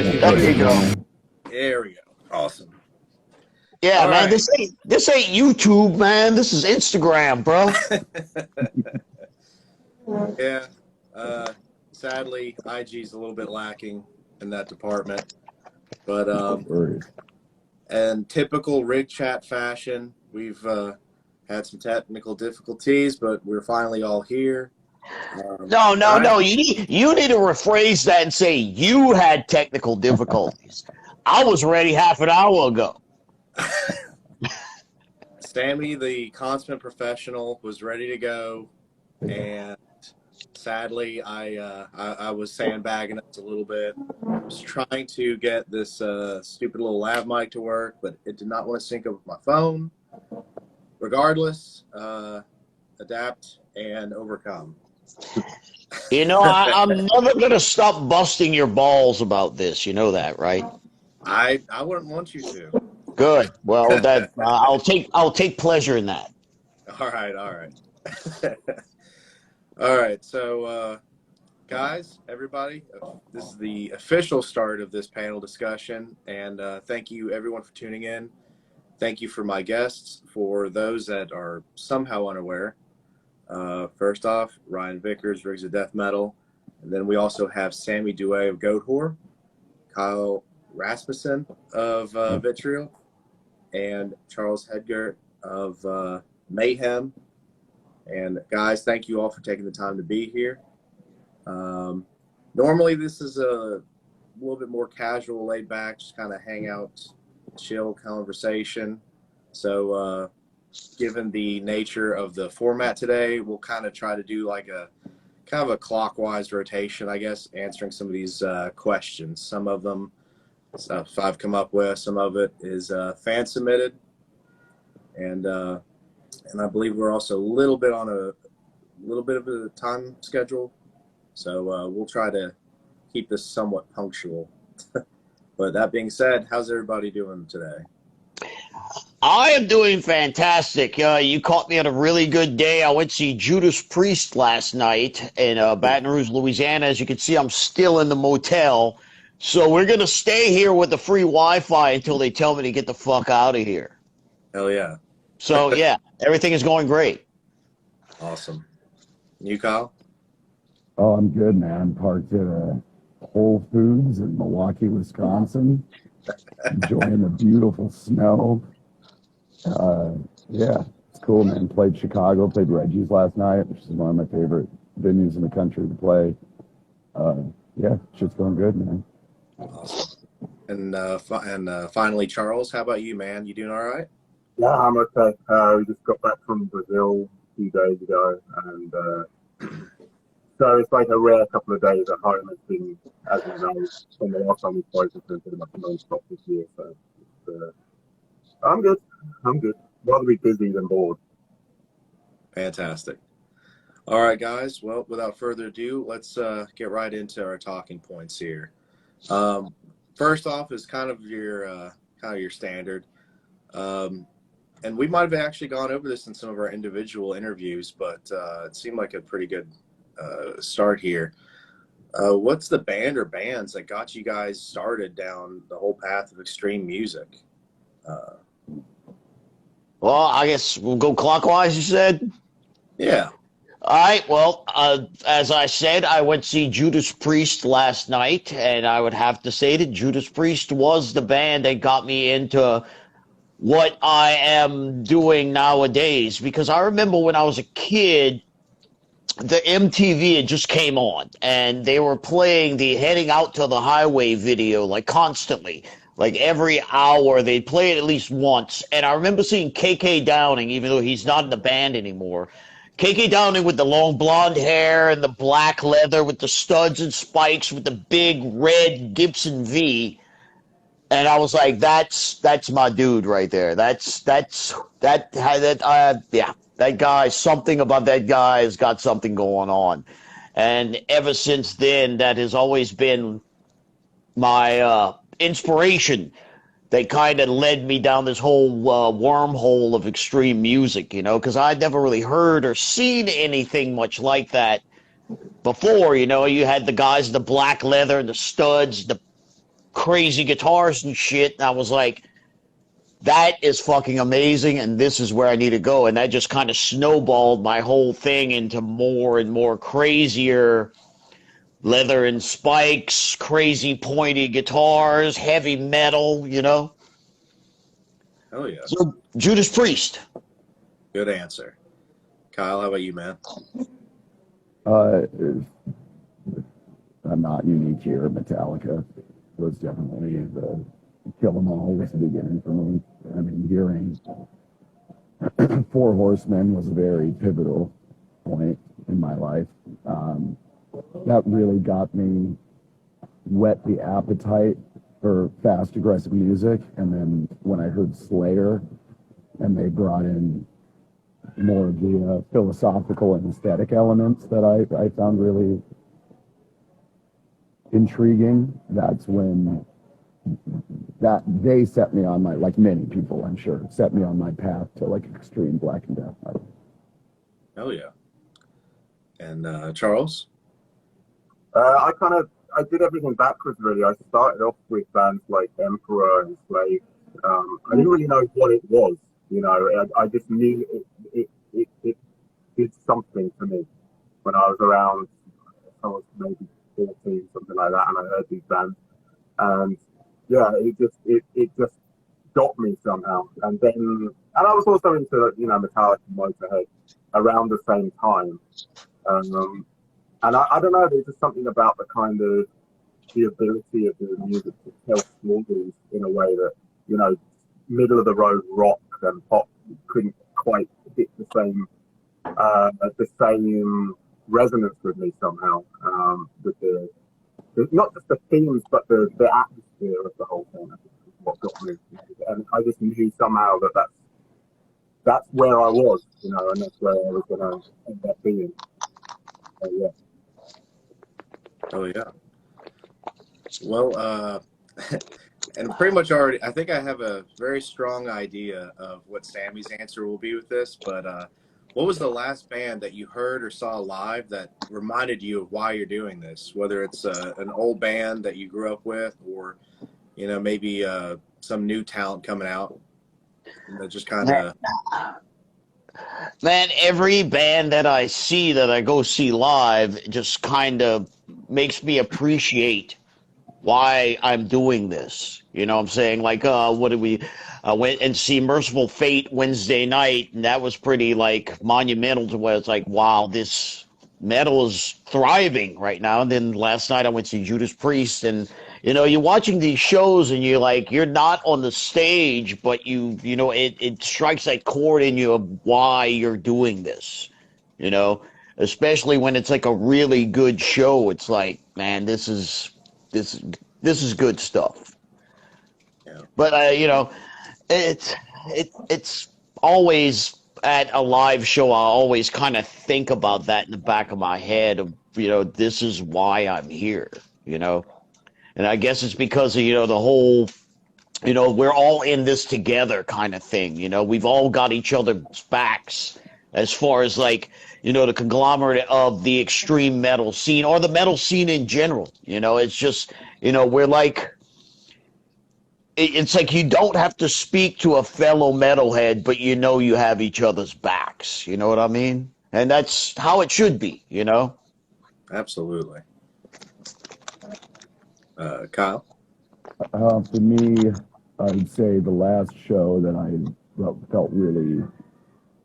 There you go. There we go. Awesome. Yeah, all man. Right. This ain't YouTube, man. This is Instagram, bro. Yeah. Sadly, IG's a little bit lacking in that department, but in typical rig chat fashion, we've had some technical difficulties, but we're finally all here. No. You need to rephrase that and say you had technical difficulties. I was ready half an hour ago. Sammy, the consummate professional, was ready to go, and sadly, I was sandbagging us a little bit. I was trying to get this stupid little lav mic to work, but it did not want to sync up with my phone. Regardless, adapt and overcome. You know, I'm never going to stop busting your balls about this. You know that, right? I wouldn't want you to. Good. Well, that I'll take pleasure in that. All right. All right. So, guys, everybody, this is the official start of this panel discussion, and thank you everyone for tuning in. Thank you for my guests. For those that are somehow unaware, first off, Ryan Vickers, Rigs of Death Metal, and then we also have Sammy Duet of Goatwhore, Kyle Rasmussen of Vitriol, and Charles Hedger of Mayhem. And guys, thank you all for taking the time to be here. Normally this is a little bit more casual, laid back, just kind of hang out, chill conversation. So given the nature of the format today, we'll kind of try to do like a kind of a clockwise rotation, I guess, answering some of these questions. Some of them stuff I've come up with, some of it is fan submitted, and I believe we're also a little bit on a little bit of a time schedule, so we'll try to keep this somewhat punctual. But that being said, how's everybody doing today? I am doing fantastic. You caught me on a really good day. I went to see Judas Priest last night in Baton Rouge, Louisiana. As you can see, I'm still in the motel. So we're going to stay here with the free Wi-Fi until they tell me to get the fuck out of here. Hell yeah. So, yeah, everything is going great. Awesome. You, Kyle? Oh, I'm good, man. I'm parked at Whole Foods in Milwaukee, Wisconsin, enjoying the beautiful snow. Yeah, it's cool, man. Played Chicago, played Reggie's last night, which is one of my favorite venues in the country to play. Yeah, shit's going good, man. Awesome. And finally, Charles, how about you, man? You doing all right? Yeah, I'm okay. We just got back from Brazil a few days ago, and so it's like a rare couple of days at home. It's been, as you know, from the last time we spoke, it's been pretty much non-stop this year. So I'm good. Rather be busy than bored. Fantastic. All right, guys. Well, without further ado, let's get right into our talking points here. First off is kind of your standard, and we might have actually gone over this in some of our individual interviews, but it seemed like a pretty good start here. What's the band or bands that got you guys started down the whole path of extreme music? Well, I guess we'll go clockwise, you said? Yeah. All right, well, as I said, I went to see Judas Priest last night, and I would have to say that Judas Priest was the band that got me into what I am doing nowadays, because I remember when I was a kid, the MTV had just came on, and they were playing the Heading Out to the Highway video, like, constantly. Like, every hour, they'd play it at least once, and I remember seeing KK Downing, even though he's not in the band anymore. KK Downing with the long blonde hair and the black leather with the studs and spikes with the big red Gibson V. And I was like, that's my dude right there. That guy, something about that guy has got something going on. And ever since then, that has always been my inspiration. They kind of led me down this whole wormhole of extreme music, you know, because I'd never really heard or seen anything much like that before. You know, you had the guys in the black leather and the studs, the crazy guitars and shit. And I was like, that is fucking amazing, and this is where I need to go. And that just kind of snowballed my whole thing into more and more crazier leather and spikes, crazy pointy guitars, heavy metal, you know? Oh, yeah. So, Judas Priest. Good answer. Kyle, how about you, man? Uh, I'm not unique here. Metallica was definitely the kill 'em all was the beginning for me. I mean, hearing Four Horsemen was a very pivotal point in my life. That really got me whet the appetite for fast, aggressive music. And then when I heard Slayer and they brought in more of the philosophical and aesthetic elements that I found really intriguing, that's when that they set me on my, like many people I'm sure, set me on my path to like extreme black and death metal. Oh, yeah. And Charles? I did everything backwards really. I started off with bands like Emperor and Slave. I didn't really know what it was, you know. I just knew it did something to me when I was around. I was maybe 14, something like that, and I heard these bands, and yeah, it just got me somehow. And I was also into, you know, Metallica and Motorhead around the same time. And I don't know, there's just something about the ability of the music to tell stories in a way that, you know, middle of the road rock and pop couldn't quite hit the same resonance with me somehow. With not just the themes, but the atmosphere of the whole thing. I think is what got me. And I just knew somehow that's where I was, you know, and that's where I was going to end up being. So, yeah. Oh, yeah. Well, and pretty much already, I think I have a very strong idea of what Sammy's answer will be with this, but what was the last band that you heard or saw live that reminded you of why you're doing this? Whether it's an old band that you grew up with, or, you know, maybe some new talent coming out that just kind of... Man, every band that I see that I go see live just kind of makes me appreciate why I'm doing this. You know what I'm saying? Like, what did we went and see Merciful Fate Wednesday night, and that was pretty like monumental to where it's like, wow, this metal is thriving right now. And then last night I went to see Judas Priest, and you know, you're watching these shows and you're like, you're not on the stage, but you know, it strikes that chord in you of why you're doing this, you know, especially when it's like a really good show. It's like, man, this is good stuff. Yeah. But you know, it's always at a live show. I always kind of think about that in the back of my head of, you know, this is why I'm here, you know. And I guess it's because of, you know, the whole, you know, we're all in this together kind of thing. You know, we've all got each other's backs as far as like, you know, the conglomerate of the extreme metal scene or the metal scene in general. You know, it's just, you know, we're like, it's like you don't have to speak to a fellow metalhead, but you know you have each other's backs. You know what I mean? And that's how it should be, you know? Absolutely. Kyle? For me, I would say the last show that I felt really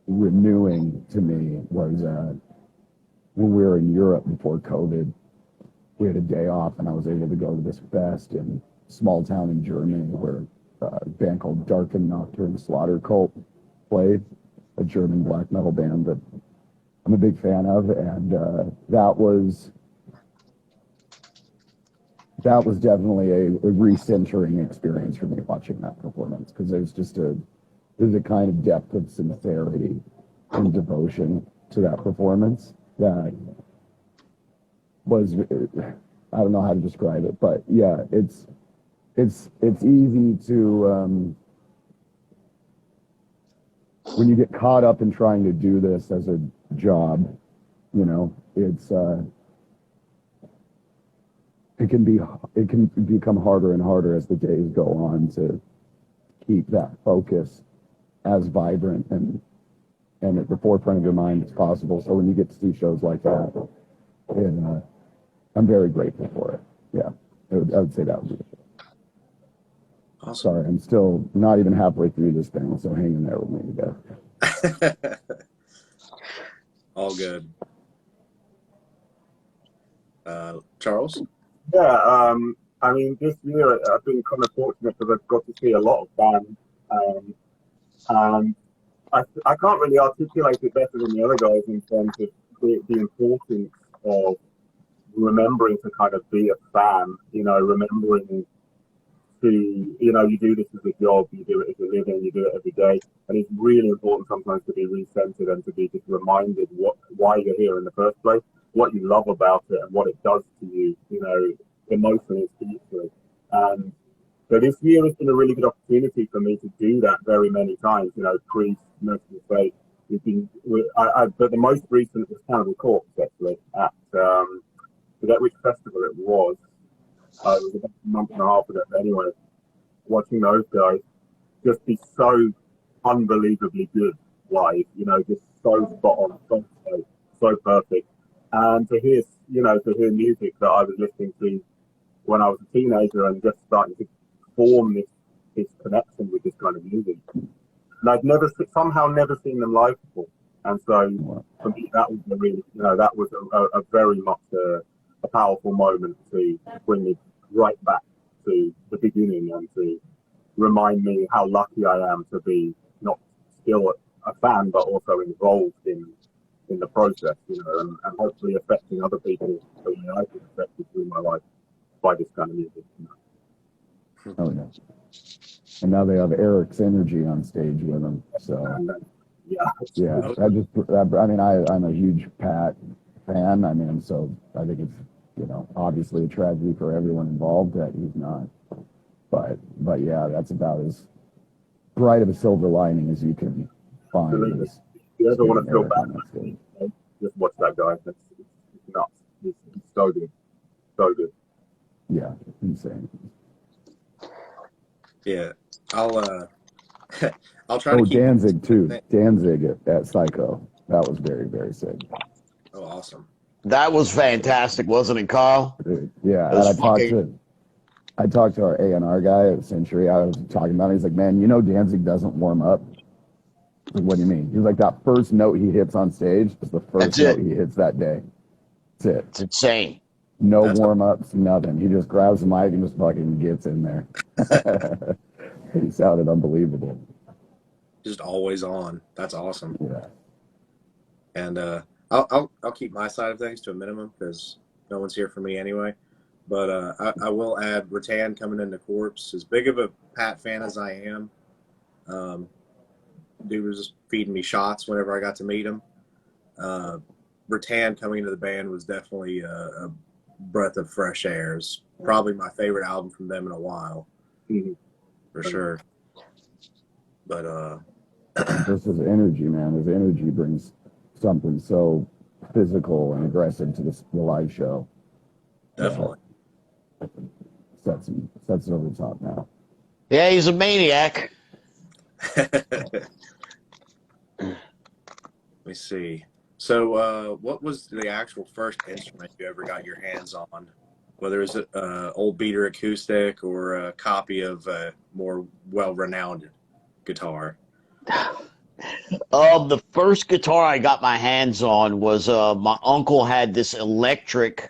renewing to me was when we were in Europe before COVID. We had a day off, and I was able to go to this fest in a small town in Germany where a band called Darken Nocturne Slaughter Cult played, a German black metal band that I'm a big fan of, and that was definitely a recentering experience for me watching that performance, because there's a kind of depth of sincerity and devotion to that performance that was, I don't know how to describe it, but yeah, it's easy to when you get caught up in trying to do this as a job, you know, it can become harder and harder as the days go on to keep that focus as vibrant and at the forefront of your mind as possible. So when you get to see shows like that, I'm very grateful for it. Yeah, I would say that would be it. Awesome. Sorry, I'm still not even halfway through this thing, so hang in there with me, guys. All good. Charles? Yeah, I mean, this year I've been kind of fortunate because I've got to see a lot of bands, and I can't really articulate it better than the other guys in terms of the importance of remembering to kind of be a fan, remembering to, you do this as a job, you do it as a living, you do it every day, and it's really important sometimes to be recentered and to be just reminded why you're here in the first place, what you love about it, and what it does to you, emotionally, spiritually. And so this year has been a really good opportunity for me to do that very many times. Priest, Merciful Fate. But the most recent was Cannibal Corpse, actually, at forget which festival it was. It was about a month and a half ago. Anyway, watching those guys just be so unbelievably good live, just so spot on, so perfect. And to hear music that I was listening to when I was a teenager and just starting to form this connection with this kind of music. And I'd somehow never seen them live before. And so for me, that was that was a very much a powerful moment to bring me right back to the beginning and to remind me how lucky I am to be not still a fan, but also involved in the process, and hopefully affecting other people the way I've been affected through my life by this kind of music. Oh, yeah. And now they have Eric's energy on stage with them. So, yeah. I'm a huge Pat fan. I mean, so I think it's, obviously a tragedy for everyone involved that he's not. But yeah, that's about as bright of a silver lining as you can find. If you ever want to feel bad, just watch that guy. It's nuts. He's so good. So good. Yeah, insane. Yeah, I'll try to keep Danzig too. Danzig at Psycho. That was very, very sick. Oh, awesome. That was fantastic, wasn't it, Carl? Yeah, and I talked to our A&R guy at Century. I was talking about it. He's like, man, Danzig doesn't warm up. Like, what do you mean? He's like, that first note he hits on stage is the first note he hits that day. That's it. It's insane. No warm-ups, nothing. He just grabs the mic and just fucking gets in there. He sounded unbelievable. Just always on. That's awesome. Yeah. And I'll keep my side of things to a minimum because no one's here for me anyway. But I will add Rattan coming into Corpse. As big of a Pat fan as I am, dude was just feeding me shots whenever I got to meet him. Rattan coming into the band was definitely a breath of fresh air. It's probably my favorite album from them in a while, for sure. But this is energy, man. His energy brings something so physical and aggressive to the live show. Definitely. Sets it over the top now. Yeah, he's a maniac. Let me see. So, what was the actual first instrument you ever got your hands on? Whether it's an old beater acoustic or a copy of a more well-renowned guitar? The first guitar I got my hands on was my uncle had this Electra.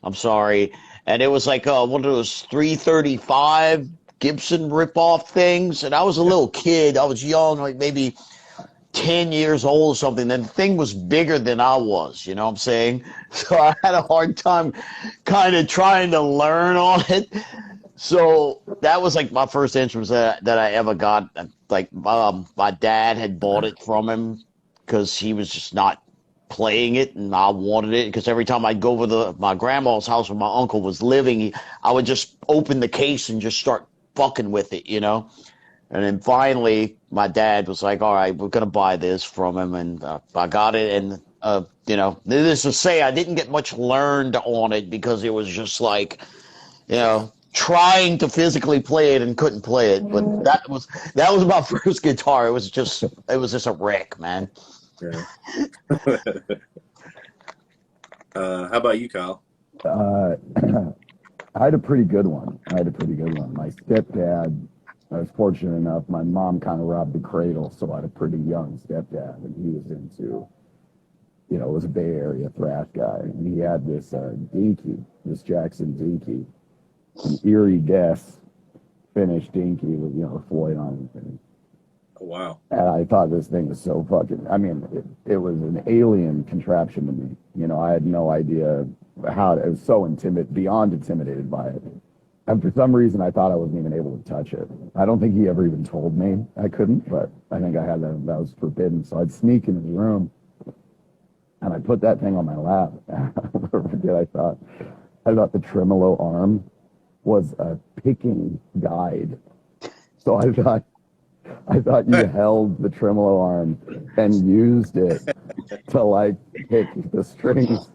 I'm sorry, and it was like one of those 335 Gibson rip-off things. And I was a little kid. I was young, like maybe 10 years old or something. And the thing was bigger than I was, you know what I'm saying? So I had a hard time kind of trying to learn on it. So that was like my first instrument that I ever got. Like my dad had bought it from him because he was just not playing it, and I wanted it because every time I'd go over to my grandma's house where my uncle was living, I would just open the case and just start fucking with it, you know? And then finally, my dad was like, all right, we're going to buy this from him. And I got it. And Needless to say, I didn't get much learned on it because it was just like, trying to physically play it and couldn't play it. But that was my first guitar. It was just a wreck, man. Yeah. How about you, Kyle? I had a pretty good one. My stepdad, I was fortunate enough, my mom kind of robbed the cradle, so I had a pretty young stepdad, and he was into, was a Bay Area thrash guy, and he had this dinky, this Jackson dinky, an Erie Guess finished dinky with, Floyd on it. Oh, wow. And I thought this thing was so it was an alien contraption to me. I had no idea how, it was so beyond intimidated by it. And for some reason, I thought I wasn't even able to touch it. I don't think he ever even told me I couldn't, but I think that was forbidden. So I'd sneak in his room, and I put that thing on my lap. I thought the tremolo arm was a picking guide. So I thought you held the tremolo arm and used it to pick the strings.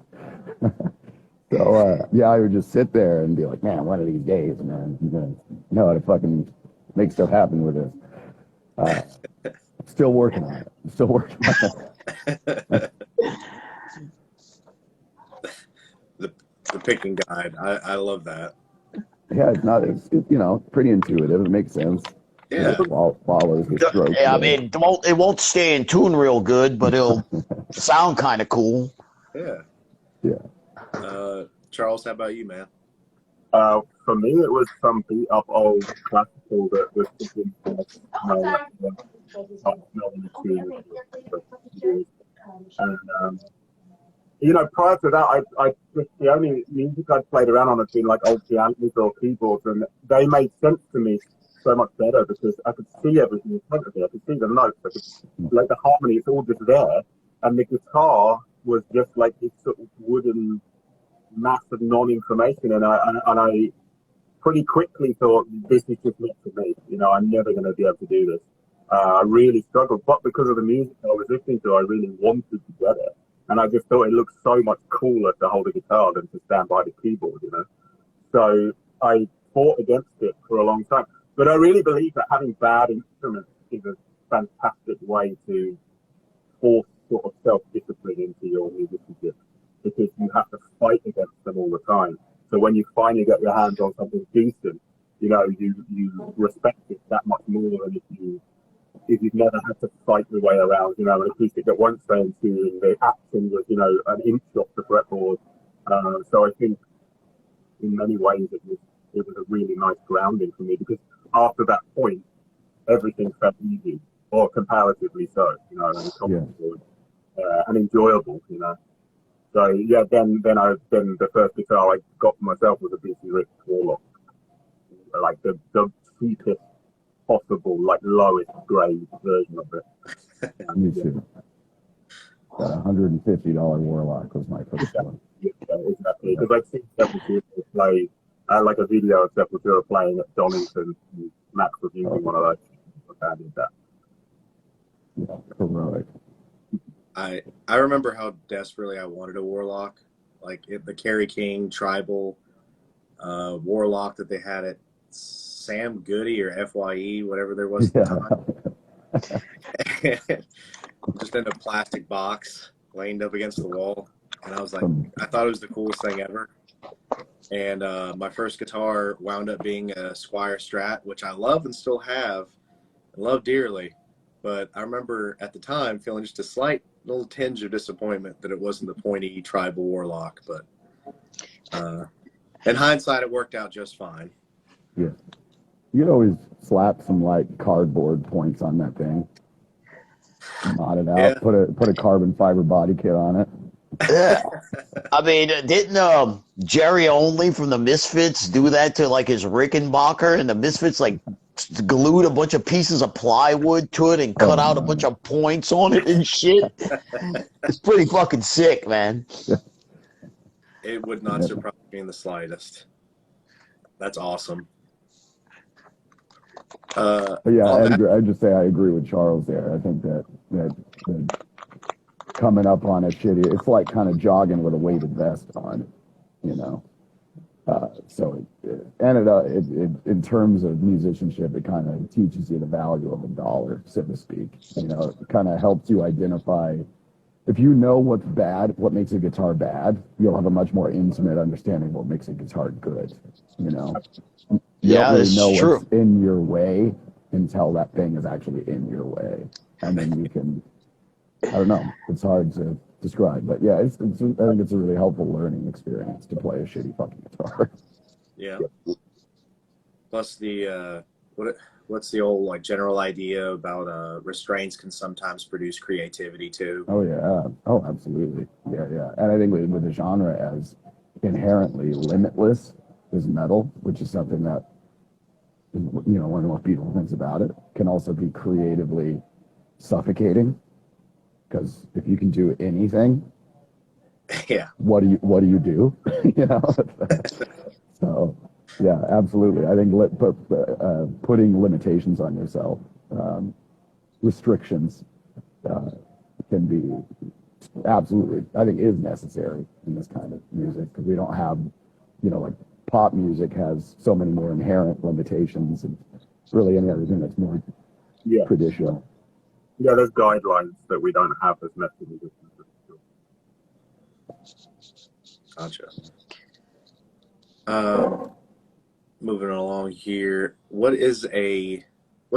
So I would just sit there and be like, man, one of these days, man, I'm gonna know how to fucking make stuff happen with this. Still working on it. The picking guide. I love that. Yeah, it's pretty intuitive. It makes sense. Yeah. It follows the stroke. Yeah, I mean, it won't stay in tune real good, but it'll sound kind of cool. Yeah. Yeah. Charles, how about you, man? For me, it was some beat up old classical that was thinking and prior to that, I just the only music I'd played around on had been like old pianos or keyboards, and they made sense to me so much better because I could see everything in front of me. I could see the notes, the harmony. It's all just there, and the guitar was just like this sort of wooden mass of non-information, and I pretty quickly thought this is just not for me. I'm never going to be able to do this. I really struggled, but because of the music I was listening to, I really wanted to get it, and I just thought it looked so much cooler to hold a guitar than to stand by the keyboard. So I fought against it for a long time. But I really believe that having bad instruments is a fantastic way to force sort of self-discipline into your musicianship, because you have to fight against them all the time. So when you finally get your hands on something decent, you respect it that much more than if you've never had to fight your way around, an acoustic that won't stay in tune, the action was, an inch off the fretboard. So I think in many ways it was a really nice grounding for me, because after that point, everything felt easy, or comparatively so, and comfortable and enjoyable, So then the first guitar I got for myself was a BC Rich Warlock, like the cheapest possible, lowest grade version of it. Me too. That $150 Warlock was my first one. Yeah, exactly. Because I've seen Sepultura play, like a video of Sepultura playing at Donington, and Max was using one of those. I did that. Yeah, heroic. I remember how desperately I wanted a Warlock, the Kerry King tribal Warlock that they had at Sam Goody or FYE, whatever there was at the time. Just in a plastic box, leaned up against the wall, and I was like, I thought it was the coolest thing ever. And my first guitar wound up being a Squier Strat, which I love and still have, and love dearly. But I remember at the time feeling just a slight little tinge of disappointment that it wasn't the pointy tribal Warlock. But in hindsight, it worked out just fine. Yeah. You could always slap some cardboard points on that thing. Knot it out, yeah. Put a carbon fiber body kit on it. Yeah. I mean, didn't Jerry Only from the Misfits do that to his Rickenbacker, and the Misfits glued a bunch of pieces of plywood to it and cut out a bunch of points on it and shit? It's pretty fucking sick, man. It would not surprise me in the slightest. That's awesome. I agree. I just say I agree with Charles there. I think that coming up on a shitty. It's like kind of jogging with a weighted vest on, you know. In terms of musicianship, it kind of teaches you the value of a dollar, so to speak. You know, it kind of helps you identify. If you know what's bad, what makes a guitar bad, you'll have a much more intimate understanding of what makes a guitar good. You know, you don't really know what's in your way until that thing is actually in your way, and then you can. I don't know. It's hard to describe, but yeah, I think it's a really helpful learning experience to play a shitty fucking guitar. Yeah. Plus what's the old like general idea about restraints can sometimes produce creativity too? Oh yeah. Oh, absolutely. Yeah. And I think with the genre as inherently limitless is metal, which is something that, you know, one of the most beautiful things about it, can also be creatively suffocating. Because if you can do anything, yeah, what do you do? You know. So, yeah, absolutely. I think putting limitations on yourself, restrictions, can be absolutely. I think is necessary in this kind of music because we don't have, you know, like pop music has so many more inherent limitations and really any other thing that's more traditional. Yeah, there's guidelines that we don't have as metal musicians. Gotcha. Moving along here, what's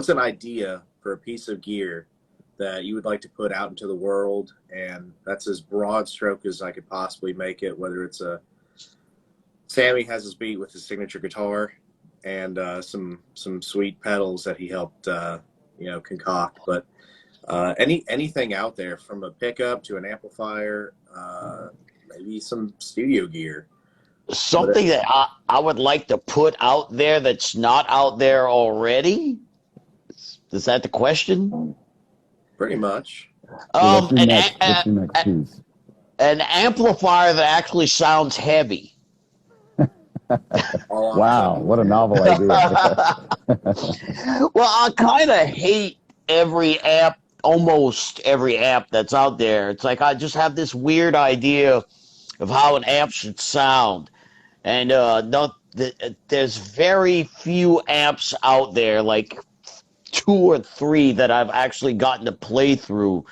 an idea for a piece of gear that you would like to put out into the world? And that's as broad stroke as I could possibly make it, whether it's Sammy has his beat with his signature guitar and some sweet pedals that he helped concoct, but anything out there from a pickup to an amplifier, maybe some studio gear. Something that I would like to put out there that's not out there already? Is that the question? Pretty much. What's your next piece? An amplifier that actually sounds heavy. Wow, what a novel idea. Well, I kind of hate almost every amp that's out there. It's like I just have this weird idea of how an amp should sound. And there's very few amps out there, like 2 or 3 that I've actually gotten to play through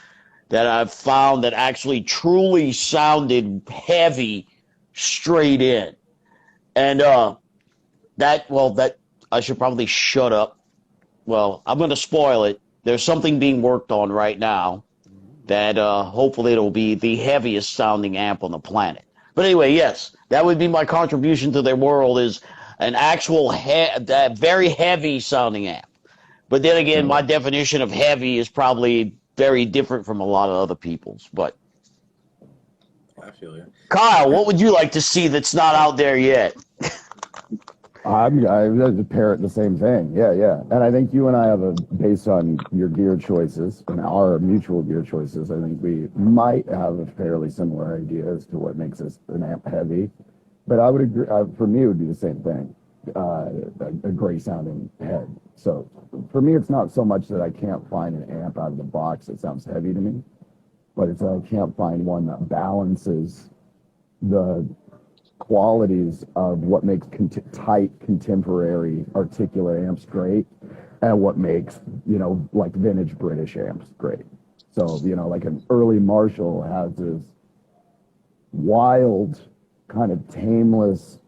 that I've found that actually truly sounded heavy straight in. And that I should probably shut up. Well, I'm going to spoil it. There's something being worked on right now that hopefully it'll be the heaviest sounding amp on the planet. But anyway, yes, that would be my contribution to their world is an actual very heavy sounding amp. But then again, my definition of heavy is probably very different from a lot of other people's. But I feel you. Kyle, what would you like to see that's not out there yet? I parrot the same thing. Yeah. And I think you and I based on your gear choices and our mutual gear choices, I think we might have a fairly similar idea as to what makes us an amp heavy. But I would agree, for me, it would be the same thing, a gray sounding head. So for me, it's not so much that I can't find an amp out of the box that sounds heavy to me, but it's that I can't find one that balances the qualities of what makes tight contemporary articulate amps great and what makes, you know, like vintage British amps great. So, you know, like an early Marshall has this wild kind of tameless,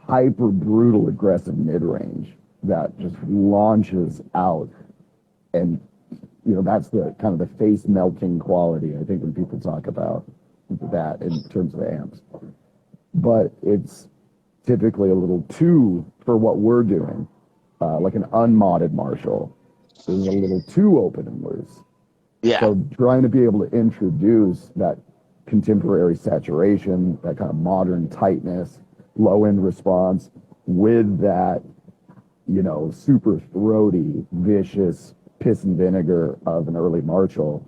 hyper brutal aggressive mid-range that just launches out. And, you know, that's the kind of the face melting quality, I think, when people talk about that in terms of amps. But it's typically a little too, for what we're doing, like an unmodded Marshall is a little too open and loose. Yeah. So trying to be able to introduce that contemporary saturation, that kind of modern tightness, low end response with that, you know, super throaty, vicious piss and vinegar of an early Marshall.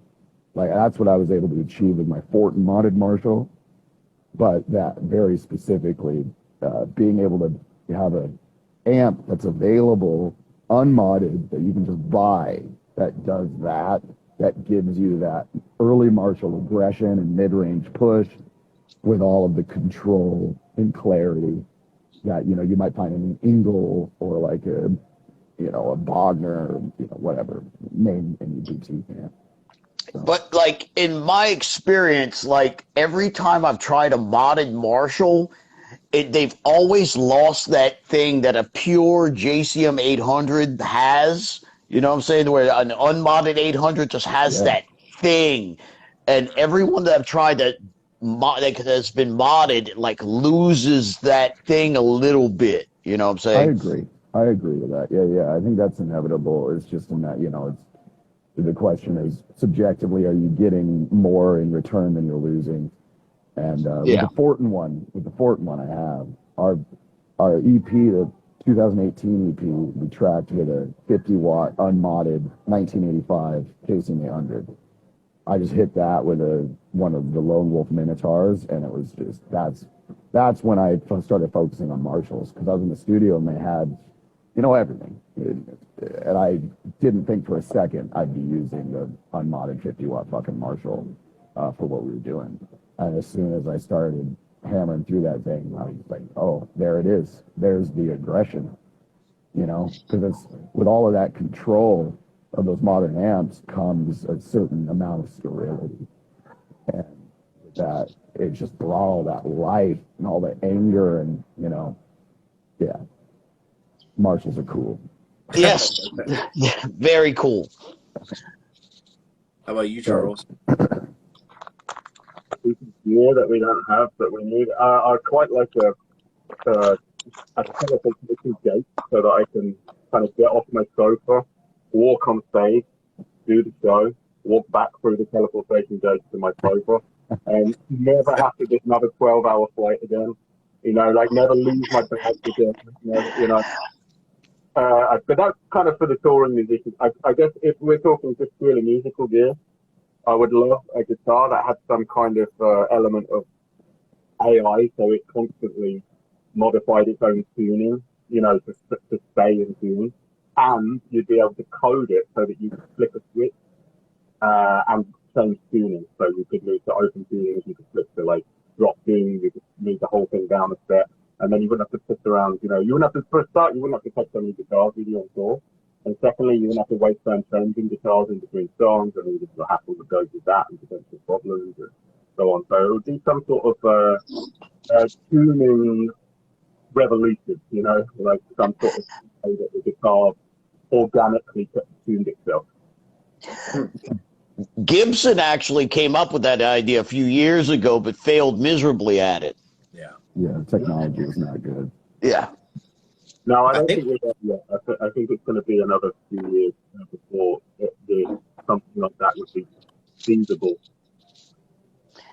Like that's what I was able to achieve with my Fortin modded Marshall. But that very specifically, being able to have an amp that's available, unmodded, that you can just buy, that does that, that gives you that early martial aggression and mid-range push with all of the control and clarity that, you know, you might find in an Ingle or like a, you know, a Bogner, or, you know, whatever, name any boutique amp. So. But like in my experience, like every time I've tried a modded Marshall, they've always lost that thing that a pure JCM 800 has. You know what I'm saying? Where an unmodded 800 just has that thing. And everyone that I've tried that has been modded, like, loses that thing a little bit. You know what I'm saying? I agree with that. Yeah. I think that's inevitable. It's just in that, you know, the question is, subjectively, are you getting more in return than you're losing? And with the Fortin one I have, our EP, the 2018 EP, we tracked with a 50-watt unmodded 1985 Casing 800. I just hit that with one of the Lone Wolf Minotaurs, and it was just, that's when I started focusing on Marshalls, because I was in the studio and they had, you know, everything. And I didn't think for a second I'd be using the unmodded 50-watt fucking Marshall for what we were doing. And as soon as I started hammering through that thing, I was like, oh, there it is. There's the aggression, you know, because it's with all of that control of those modern amps comes a certain amount of sterility. And with that, it just brought all that life and all the anger and, you know, yeah. Marshalls are cool. Yes. Very cool. How about you, Charles? Gear that we don't have that we need. I quite like a teleportation gate so that I can kind of get off my sofa, walk on stage, do the show, walk back through the teleportation gate to my sofa, and never have to get another 12-hour flight again. You know, like never lose my bag again. You know. But that's kind of for the touring musicians. I guess if we're talking just purely musical gear, I would love a guitar that had some kind of element of AI, so it constantly modified its own tuning, you know, to stay in tune. And you'd be able to code it so that you could flick a switch and change tuning. So you could move to open tuning, you could flip to like drop tuning, you could move the whole thing down a step. And then you wouldn't have to sit around, you know, you wouldn't have to, for a start, you wouldn't have to touch on your guitars with you on tour. And secondly, you wouldn't have to waste time changing guitars in between songs and all the hassle that goes with that and potential problems and so on. So it would be some sort of tuning revolution, you know, like some sort of way that the guitar organically tuned itself. Gibson actually came up with that idea a few years ago, but failed miserably at it. Yeah, technology is not good. Yeah. No, I don't think we're there yet. I think it's going to be another few years before something like that would be feasible.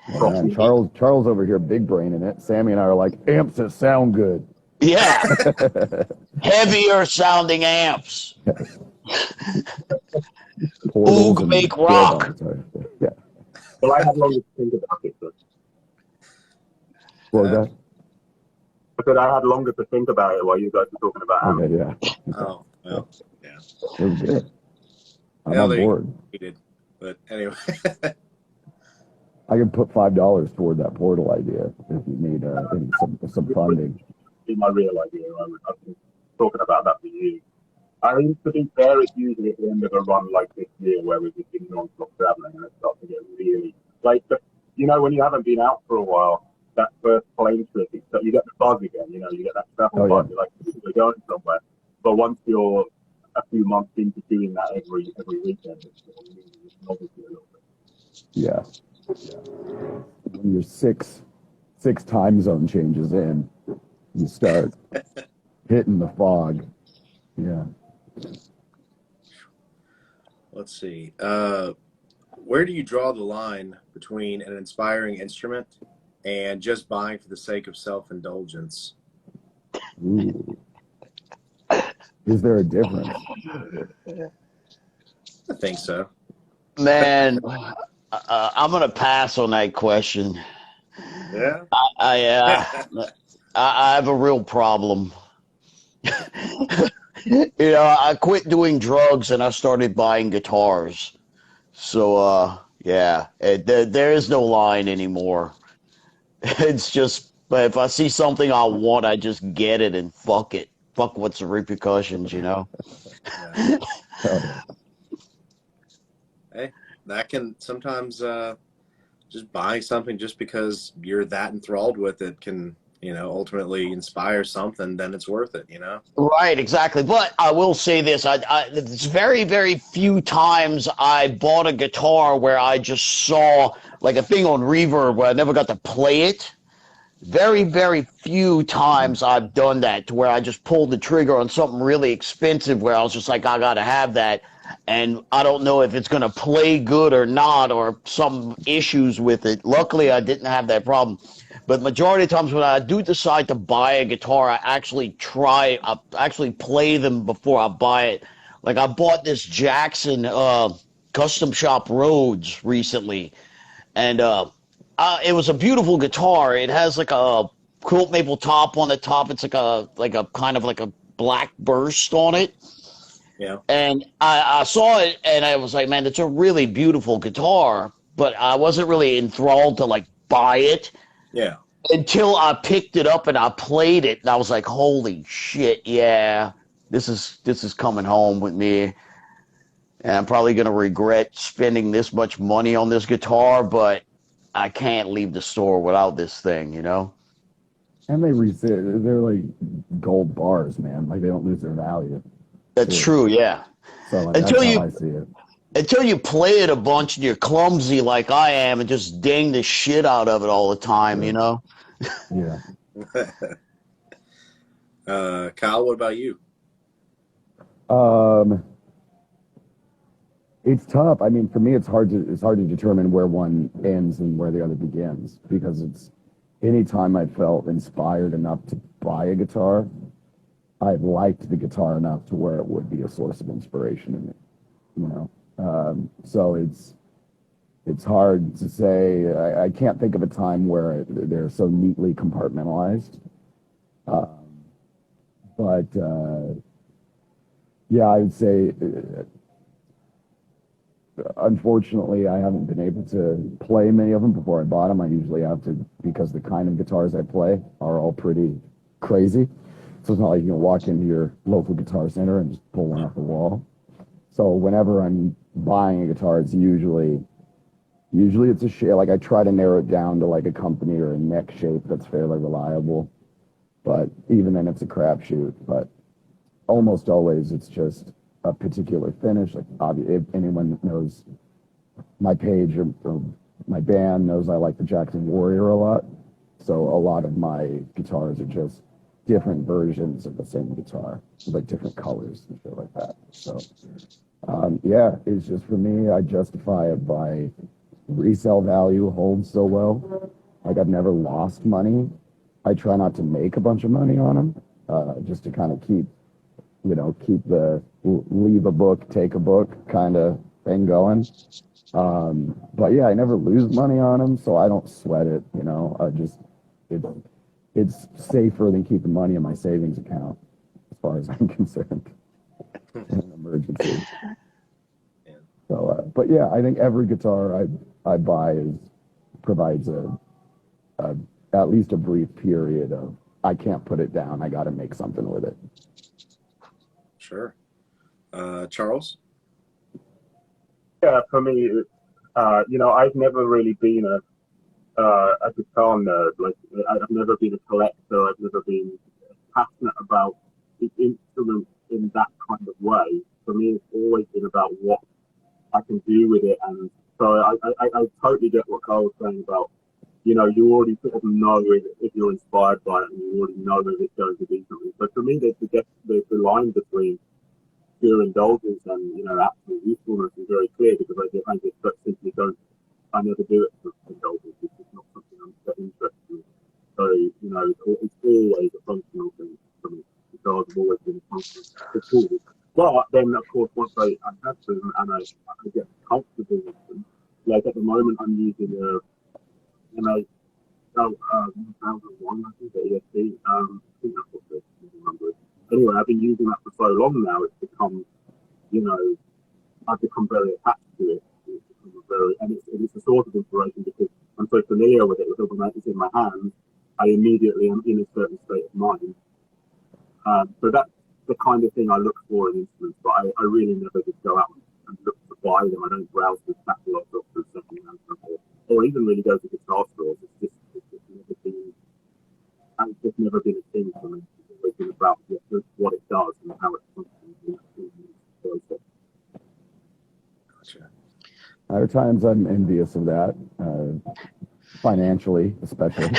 And Charles over here, big brain in it. Sammy and I are like, amps that sound good. Yeah. Heavier sounding amps. Oog make rock. Yeah. Well, I had longer to think about it. So. What was that? I said I had longer to think about it while you guys were talking about amps. Okay, yeah. Oh, well, yeah. It was good. I'm on board. But anyway. I can put $5 toward that portal idea if you need some funding. Be my real idea. I've been talking about that for years. I mean, to be fair, it's usually at the end of a run like this year where we've just been non-stop traveling and it starts to get really like, you know, when you haven't been out for a while, that first plane trip, you get the buzz again. You know, you get that travel buzz. You're like, we're going somewhere. But once you're a few months into doing that every weekend, it's obviously a little bit. Yeah. When you're six time zone changes in, you start hitting the fog. Yeah. Let's see. Where do you draw the line between an inspiring instrument and just buying for the sake of self-indulgence? Ooh. Is there a difference? I think so. Man, I'm going to pass on that question. Yeah? I have a real problem. You know, I quit doing drugs and I started buying guitars. So, yeah, there is no line anymore. It's just, but if I see something I want, I just get it and fuck it. Fuck what's the repercussions, you know? Yeah. Oh, yeah. Hey, that can sometimes just buying something just because you're that enthralled with it can, ultimately inspire something. Then it's worth it, Right, exactly. But I will say this: it's very, very few times I bought a guitar where I just saw like a thing on Reverb where I never got to play it. Very, very few times I've done that to where I just pulled the trigger on something really expensive where I was just like, I gotta have that. And I don't know if it's gonna play good or not or some issues with it. Luckily, I didn't have that problem. But majority of times when I do decide to buy a guitar, I actually play them before I buy it. Like I bought this Jackson Custom Shop Rhodes recently, and it was a beautiful guitar. It has like a quilt maple top on the top. It's like a kind of like a black burst on it. Yeah. And I saw it and I was like, man, it's a really beautiful guitar. But I wasn't really enthralled to like buy it Yeah. until I picked it up and I played it. And I was like, holy shit, yeah, this is coming home with me. And I'm probably gonna regret spending this much money on this guitar, but I can't leave the store without this thing, you know? And they're like gold bars, man. Like they don't lose their value. That's Too. true, yeah. So like that's Until how you I see it. until you play it a bunch and you're clumsy like I am and just ding the shit out of it all the time, you know? Yeah. Kyle, what about you? Um, it's tough. I mean, for me, it's hard to determine where one ends and where the other begins because it's anytime I felt inspired enough to buy a guitar, I've liked the guitar enough to where it would be a source of inspiration in me, you know. So it's hard to say. I can't think of a time where they're so neatly compartmentalized. Um, but yeah, I would say, unfortunately, I haven't been able to play many of them before I bought them. I usually have to, because the kind of guitars I play are all pretty crazy. So it's not like you can walk into your local guitar center and just pull one off the wall. So whenever I'm buying a guitar, it's usually it's a shape. Like I try to narrow it down to like a company or a neck shape that's fairly reliable. But even then, it's a crapshoot. But almost always, it's just a particular finish. Like if anyone that knows my page or my band knows I like the Jackson Warrior a lot. So a lot of my guitars are just different versions of the same guitar, with like different colors and shit like that. So yeah, it's just for me, I justify it by resale value holds so well. Like I've never lost money. I try not to make a bunch of money on them, just to kind of keep the leave a book, take a book kind of thing going. But yeah, I never lose money on them, so I don't sweat it. It, it's safer than keeping money in my savings account, as far as I'm concerned, in an emergency. So, but yeah, I think every guitar I buy provides a at least a brief period of I can't put it down. I got to make something with it. Sure. Charles? Yeah, for me, I've never really been a guitar nerd. Like, I've never been a collector. I've never been passionate about the instrument in that kind of way. For me, it's always been about what I can do with it. And so I totally get what Carl was saying about, you already sort of know if you're inspired by it and you already know that it's going to be something. But for me, the line between pure indulgence and, actual usefulness is very clear because I just simply don't, I never do it for indulgence. It's just not something I'm that interested in. So, it's always a functional thing for me. Guitars have always been a functional tool. But then, of course, once I have them and I get comfortable with them, like at the moment, I'm using a 1001, I think, at ESP. I think that's what the number is. Anyway, I've been using that for so long now, it's become, I've become very attached to it. source of inspiration because I'm so familiar with it. When it's in my hands, I immediately am in a certain state of mind. So that's the kind of thing I look for in instruments, but I really never just go out and look to buy them. I don't browse the catalogs or through second-hand stuff, or even really go to guitar stores. It's just never been a thing for me. It's always been about what it does and how it functions. Gotcha. There are times I'm envious of that, financially, especially.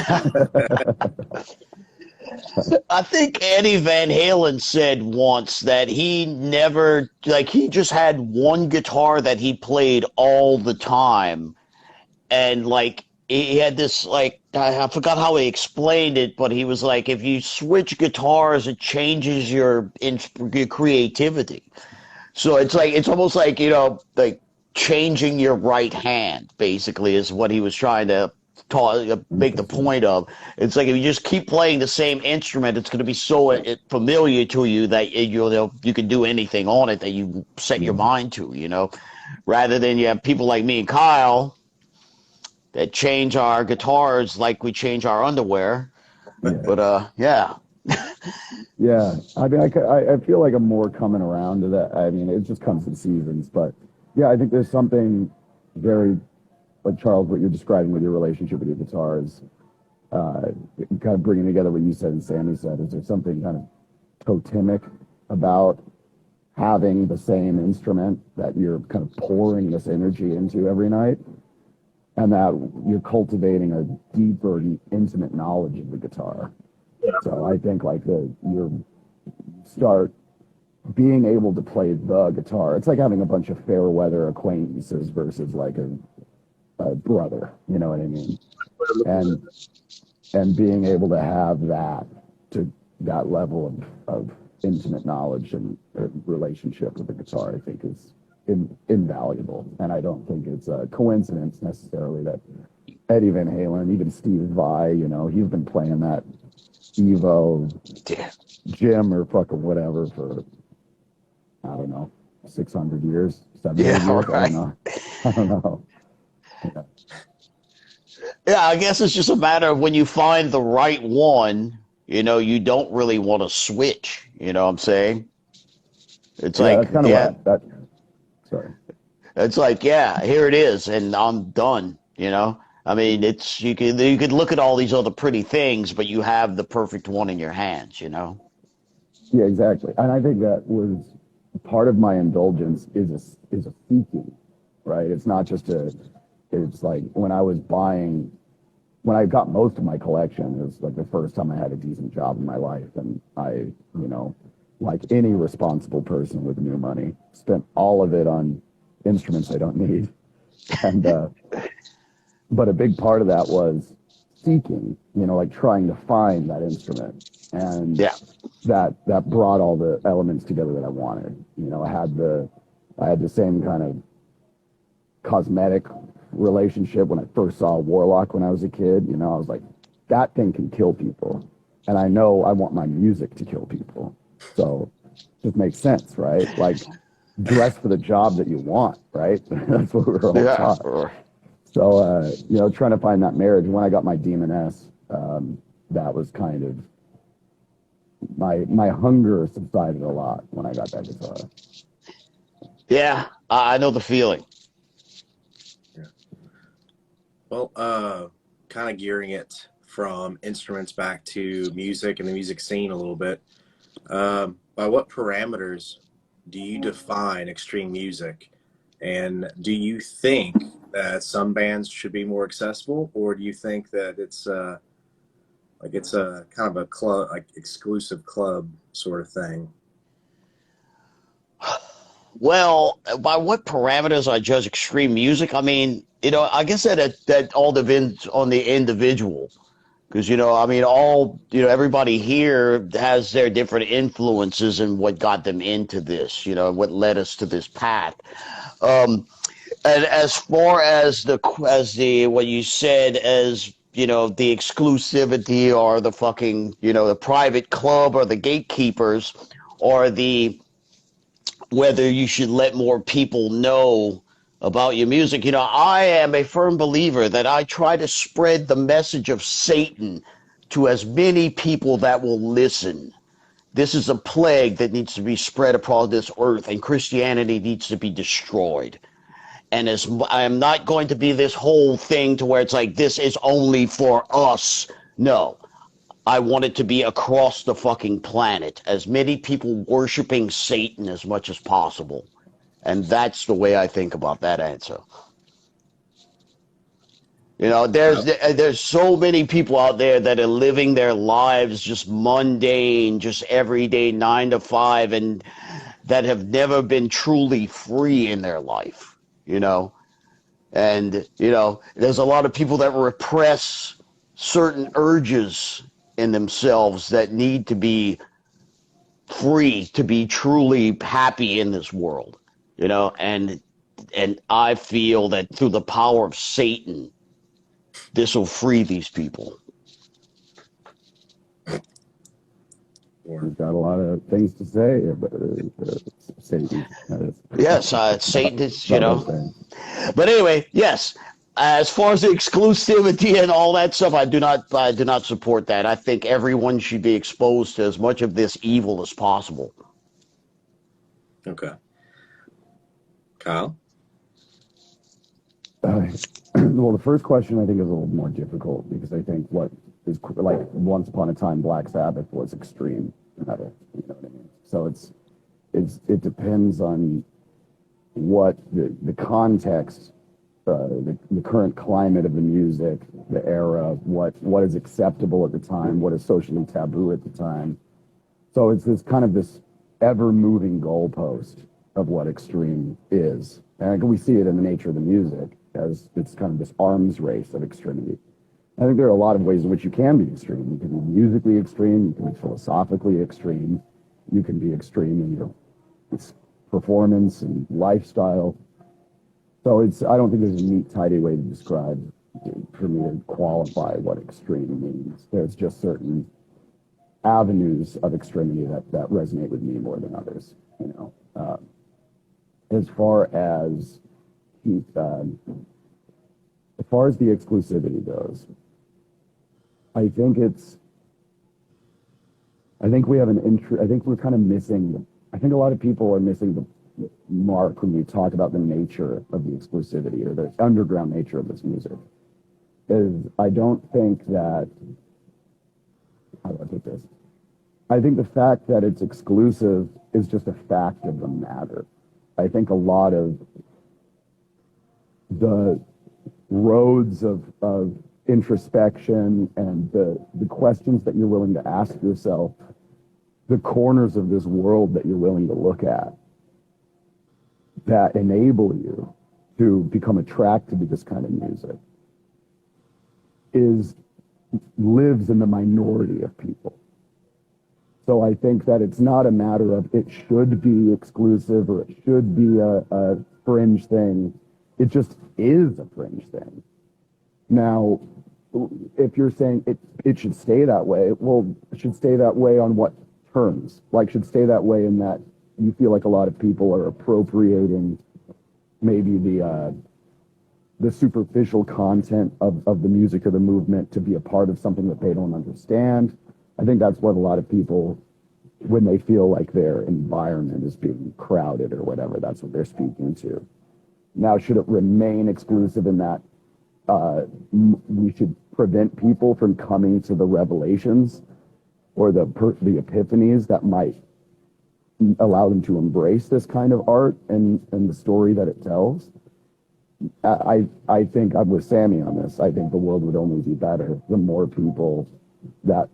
I think Eddie Van Halen said once that he never, like, he just had one guitar that he played all the time. And, like, he had this, like, I forgot how he explained it, but he was like, if you switch guitars, it changes your creativity. So it's like, it's almost like, you know, like changing your right hand, basically, is what he was trying to make the point of. It's like if you just keep playing the same instrument, it's going to be so familiar to you that you can do anything on it that you set your mind to, you know, rather than you have people like me and Kyle that change our guitars like we change our underwear. Yeah. But yeah. Yeah, I mean, I feel like I'm more coming around to that. I mean, it just comes in seasons, but yeah, I think there's something very, like Charles, what you're describing with your relationship with your guitars, kind of bringing together what you said and Sammy said. Is there something kind of totemic about having the same instrument that you're kind of pouring this energy into every night, and that you're cultivating a deeper, intimate knowledge of the guitar? So I think like you start being able to play the guitar. It's like having a bunch of fair weather acquaintances versus like a brother. You know what I mean? And being able to have that level of intimate knowledge and relationship with the guitar, I think is invaluable. And I don't think it's a coincidence necessarily that Eddie Van Halen, even Steve Vai, you know, he's been playing that Evo Jim or fucking whatever for, I don't know, 600 years, 700 years. Right. I don't know. Yeah. Yeah, I guess it's just a matter of when you find the right one, you know, you don't really want to switch. You know what I'm saying? It's like, that's kind of sorry. It's like, yeah, here it is, and I'm done. You know, I mean, it's you could look at all these other pretty things, but you have the perfect one in your hands. You know. Yeah, exactly. And I think that was part of my indulgence is a seeking, right? It's not just it's like when I got most of my collection, it was like the first time I had a decent job in my life. And I, you know, like any responsible person with new money, spent all of it on instruments I don't need. And, but a big part of that was seeking, you know, like trying to find that instrument. And that brought all the elements together that I wanted. You know, I had the same kind of cosmetic relationship when I first saw Warlock when I was a kid. You know, I was like, that thing can kill people. And I know I want my music to kill people. So it just makes sense, right? Like, dress for the job that you want, right? That's what we were all taught. Sure. So, you know, trying to find that marriage. When I got my Demon S, that was kind of, my hunger subsided a lot when I got that guitar. Yeah, I know the feeling. Yeah. Well, kind of gearing it from instruments back to music and the music scene a little bit. By what parameters do you define extreme music? And do you think that some bands should be more accessible, or do you think that it's a kind of a club, like exclusive club sort of thing? Well, by what parameters I judge extreme music? I mean, you know, I guess that all depends on the individual. Because, you know, I mean, everybody here has their different influences and what got them into this, you know, what led us to this path. And as far as what you said as, you know, the exclusivity or the fucking, you know, the private club or the gatekeepers or whether you should let more people know about your music. You know, I am a firm believer that I try to spread the message of Satan to as many people that will listen. This is a plague that needs to be spread upon this earth, and Christianity needs to be destroyed. And as I am not going to be this whole thing to where it's like this is only for us. No, I want it to be across the fucking planet. As many people worshiping Satan as much as possible. And that's the way I think about that answer. You know, there's so many people out there that are living their lives just mundane, just everyday 9 to 5, and that have never been truly free in their life. You know, and you know, there's a lot of people that repress certain urges in themselves that need to be free to be truly happy in this world. You know, and I feel that through the power of Satan, this will free these people. We've got a lot of things to say about Satan. Yes, Satan is, you know. But anyway, yes. As far as the exclusivity and all that stuff, I do not support that. I think everyone should be exposed to as much of this evil as possible. Okay. Kyle? Well, the first question I think is a little more difficult because I think what is like once upon a time Black Sabbath was extreme metal. You know what I mean? So it depends on what the context, the current climate of the music, the era, what is acceptable at the time, what is socially taboo at the time. So it's this kind of this ever-moving goalpost of what extreme is. And we see it in the nature of the music as it's kind of this arms race of extremity. I think there are a lot of ways in which you can be extreme. You can be musically extreme, you can be philosophically extreme, you can be extreme in your performance and lifestyle. So I don't think there's a neat, tidy way to describe, for me to qualify what extreme means. There's just certain avenues of extremity that resonate with me more than others, you know. As far as the exclusivity goes, I think we have I think we're kind of missing, I think a lot of people are missing the mark when we talk about the nature of the exclusivity or the underground nature of this music. I don't think that, how do I put this? I think the fact that it's exclusive is just a fact of the matter. I think a lot of the roads of introspection and the questions that you're willing to ask yourself, the corners of this world that you're willing to look at, that enable you to become attracted to this kind of music, lives in the minority of people. So I think that it's not a matter of it should be exclusive or it should be a fringe thing. It just is a fringe thing. Now, if you're saying it should stay that way, well, it should stay that way on what terms? Like, should stay that way in that you feel like a lot of people are appropriating maybe the superficial content of the music or the movement to be a part of something that they don't understand. I think that's what a lot of people, when they feel like their environment is being crowded or whatever, that's what they're speaking to. Now, should it remain exclusive in that we should prevent people from coming to the revelations or the epiphanies that might allow them to embrace this kind of art and the story that it tells? I think I'm with Sammy on this. I think the world would only be better the more people that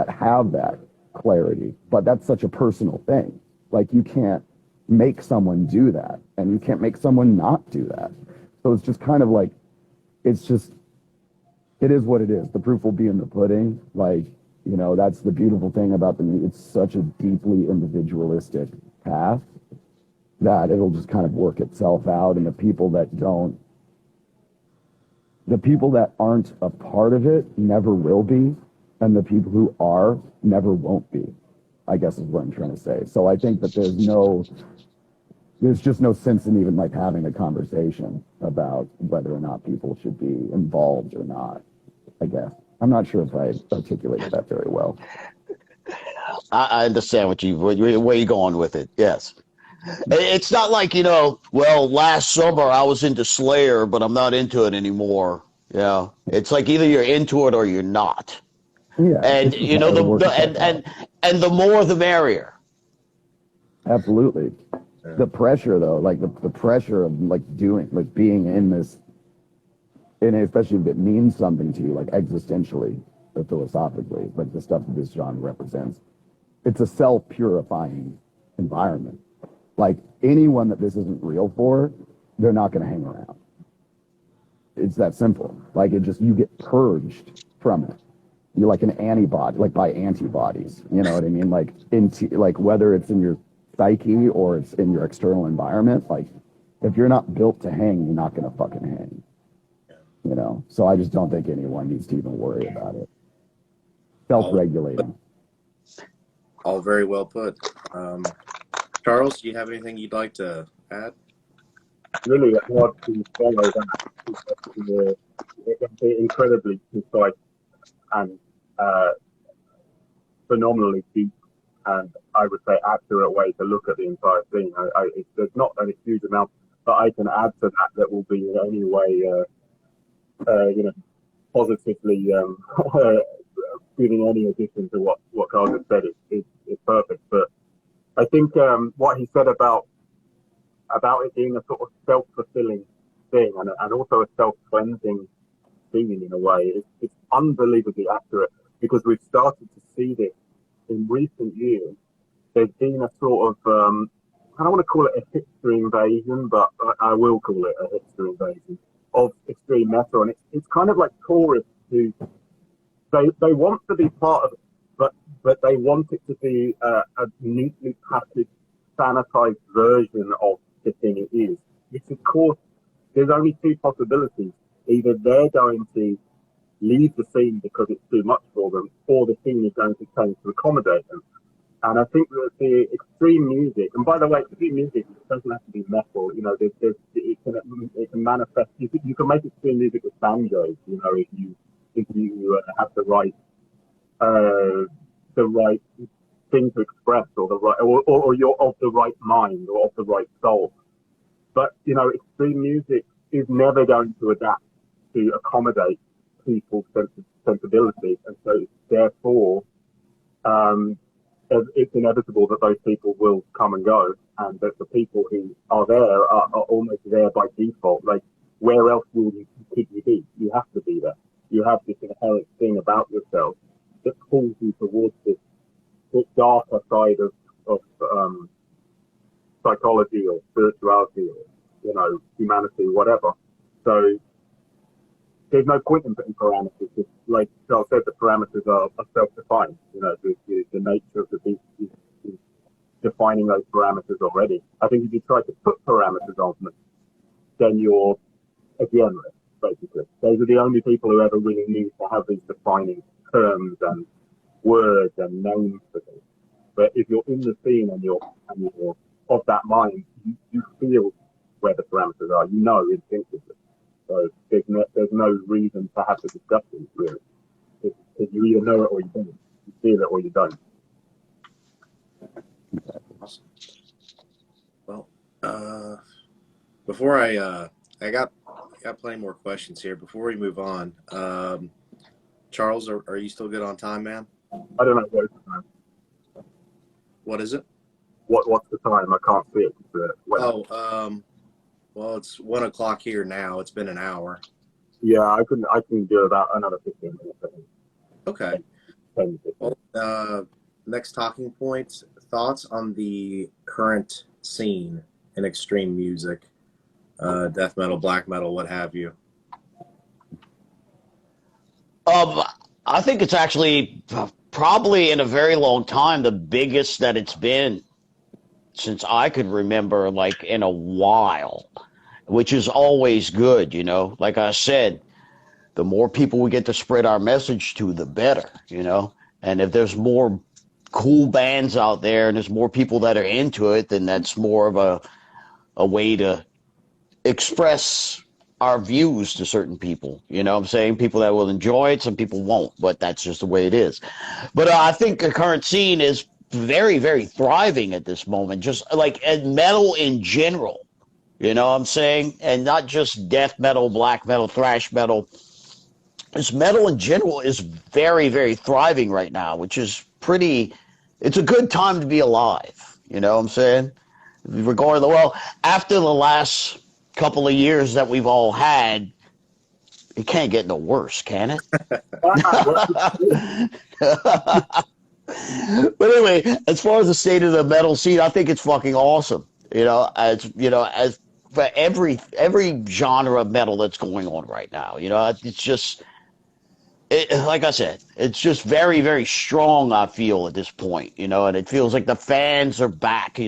have that clarity. But that's such a personal thing. Like, you can't make someone do that, and you can't make someone not do that. So it's just kind of like, it is what it is. The proof will be in the pudding. Like, you know, that's the beautiful thing about it's such a deeply individualistic path that it'll just kind of work itself out. And the people that aren't a part of it never will be. And the people who are never won't be, I guess is what I'm trying to say. So I think that there's just no sense in even like having a conversation about whether or not people should be involved or not, I guess. I'm not sure if I articulated that very well. I understand where you're going with it. Yes. It's not like, you know, well, last summer I was into Slayer, but I'm not into it anymore. Yeah. It's like either you're into it or you're not. Yeah. And, you know, and the more the merrier. Absolutely. The pressure, though, like the pressure of like being in this, and especially if it means something to you, like existentially or philosophically, like the stuff that this genre represents, it's a self-purifying environment. Like anyone that this isn't real for, they're not going to hang around. It's that simple. Like it just, you get purged from it. You're like an antibody, like by antibodies. You know what I mean? Like like whether it's in your psyche or it's in your external environment, like if you're not built to hang, you're not going to fucking hang. You know? So I just don't think anyone needs to even worry about it. Self-regulating. All very well put. Charles, do you have anything you'd like to add? Really hard to follow that. It's incredibly concise and phenomenally deep, and I would say accurate way to look at the entire thing. There's not a huge amount that I can add to that will be in any way, positively giving any addition to what Carl just said. It's perfect. But I think what he said about it being a sort of self-fulfilling thing and also a self-cleansing thing in a way, it's unbelievably accurate, because we've started to see this in recent years. There's been a sort of, I don't want to call it a hipster invasion, but I will call it a hipster invasion of extreme metal. And it's kind of like tourists who, they want to be part of it, but they want it to be a neatly packaged, sanitized version of the thing it is. Which, of course, there's only two possibilities. Either they're going to leave the scene because it's too much for them, or the scene is going to change to accommodate them. And I think that the extreme music, and by the way, extreme music doesn't have to be metal. You know, it can manifest. You can make extreme music with banjos. You know, if you have the right thing to express, or the right, or you're of the right mind or of the right soul. But you know, extreme music is never going to adapt to accommodate people's sensibilities, and so therefore, it's inevitable that those people will come and go, and that the people who are there are almost there by default. Like, where else could you be? You have to be there. You have this inherent thing about yourself that pulls you towards this darker side of psychology or spirituality or, you know, humanity, whatever. So there's no point in putting parameters. Just like Charles said, the parameters are self-defined. You know, the nature of the beast is defining those parameters already. I think if you try to put parameters on them, then you're a generalist, basically. Those are the only people who ever really need to have these defining terms and words and names for things. But if you're in the scene and you're of that mind, you feel where the parameters are. You know instinctively. So there's no reason to have the discussion, really. If you either know it or you don't. You feel it or you don't. Awesome. Well, before I got plenty more questions here. Before we move on, Charles, are you still good on time, man? I don't know what's the time. What is it? What's the time? I can't see it. Well, it's 1 o'clock here now. It's been an hour. Yeah, I can do about another 15 minutes. I think. Okay. 10, Well, next talking points, thoughts on the current scene in extreme music, death metal, black metal, what have you. I think it's actually probably in a very long time the biggest that it's been since I could remember, like in a while, which is always good, you know. Like I said, the more people we get to spread our message to, the better, you know. And if there's more cool bands out there and there's more people that are into it, then that's more of a way to express our views to certain people. You know what I'm saying? People that will enjoy it, some people won't, but that's just the way it is. But I think the current scene is very, very thriving at this moment, just like and metal in general. You know what I'm saying? And not just death metal, black metal, thrash metal. This metal in general is very, very thriving right now, which is pretty, it's a good time to be alive. You know what I'm saying? Regardless, well, after the last couple of years that we've all had, it can't get no worse, can it? But anyway, as far as the state of the metal scene, I think it's fucking awesome. As for every genre of metal that's going on right now, it's just like I said, it's just very, very strong. I feel at this point, and it feels like the fans are back,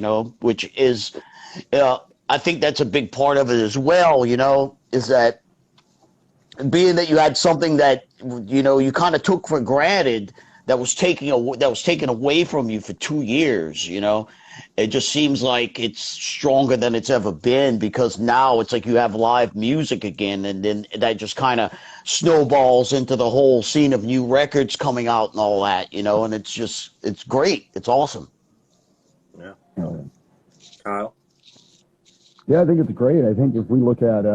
which is, I think that's a big part of it as well. Is that being that you had something that you kind of took for granted that was taken away from you for 2 years. It just seems like it's stronger than it's ever been because now it's like you have live music again, and then that just kind of snowballs into the whole scene of new records coming out and all that, and it's great. It's awesome. Yeah. Oh, Kyle? yeah, I think it's great. I think if we look at